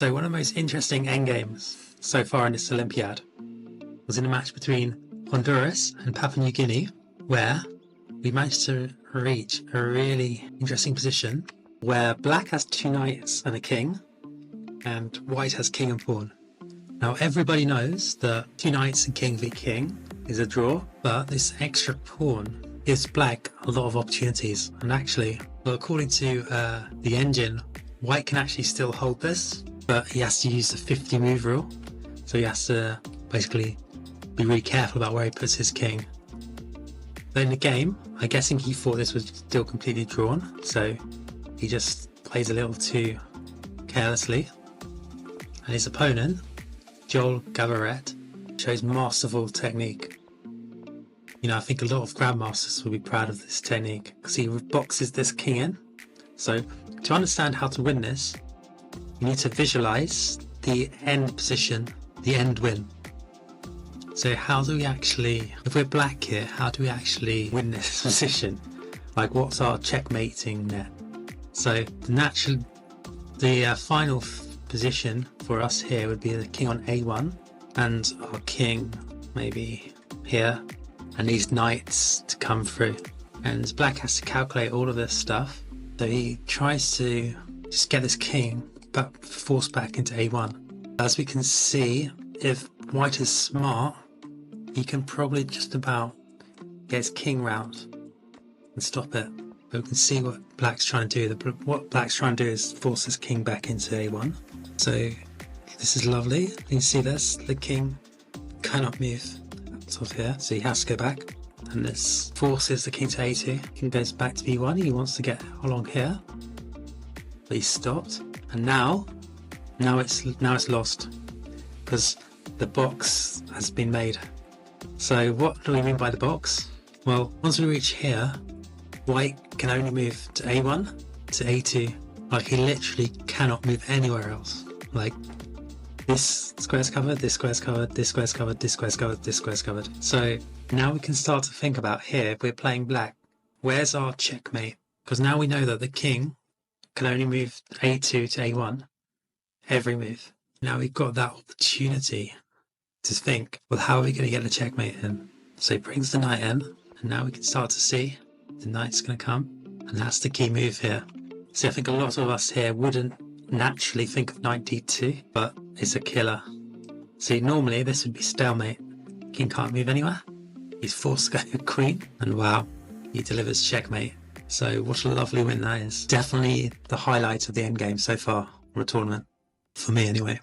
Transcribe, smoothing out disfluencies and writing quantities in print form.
So one of the most interesting endgames so far in this Olympiad was in a match between Honduras and Papua New Guinea, where we managed to reach a really interesting position where black has two knights and a king, and white has king and pawn. Now everybody knows that two knights and king v king is a draw, but this extra pawn gives black a lot of opportunities. And actually, well, according to the engine, white can actually still hold this, but he has to use the 50 move rule. So he has to basically be really careful about where he puts his king. But in the game, I'm guessing he thought this was still completely drawn, so he just plays a little too carelessly. And his opponent, Joel Gavaret, shows masterful technique. You know, I think a lot of grandmasters will be proud of this technique because he boxes this king in. So to understand how to win this, you need to visualize the end position, the end win. So how do we actually, if we're black here, how do we actually win this position? Like, what's our checkmating net? So the final position for us here would be the king on a1, and our king maybe here, and these knights to come through. And black has to calculate all of this stuff. So he tries to just get this king forced back into a1. As we can see, if white is smart, he can probably just about get his king round and stop it. But we can see what black's trying to do. What black's trying to do is force his king back into a1. So this is lovely. You can see this. The king cannot move sort of here, so he has to go back. And this forces the king to a2. King goes back to b1. He wants to get along here, but he's stopped. And now it's lost because the box has been made. So what do we mean by the box? Well, once we reach here, white can only move to a1 to a2. Like, he literally cannot move anywhere else. Like, this square's covered, this square's covered, this square's covered, this square's covered, this square's covered. So now we can start to think about here, if we're playing black, where's our checkmate? Because now we know that the king can only move a2 to a1 every move. Now we've got that opportunity to think, well, how are we going to get the checkmate in? So he brings the knight in, and now we can start to see the knight's going to come, and that's the key move here. So I think a lot of us here wouldn't naturally think of knight d2, but it's a killer. See, normally this would be stalemate. King can't move anywhere. He's forced to go queen, and wow, he delivers checkmate. So what a lovely win that is. Definitely the highlight of the endgame so far, for a tournament. For me anyway.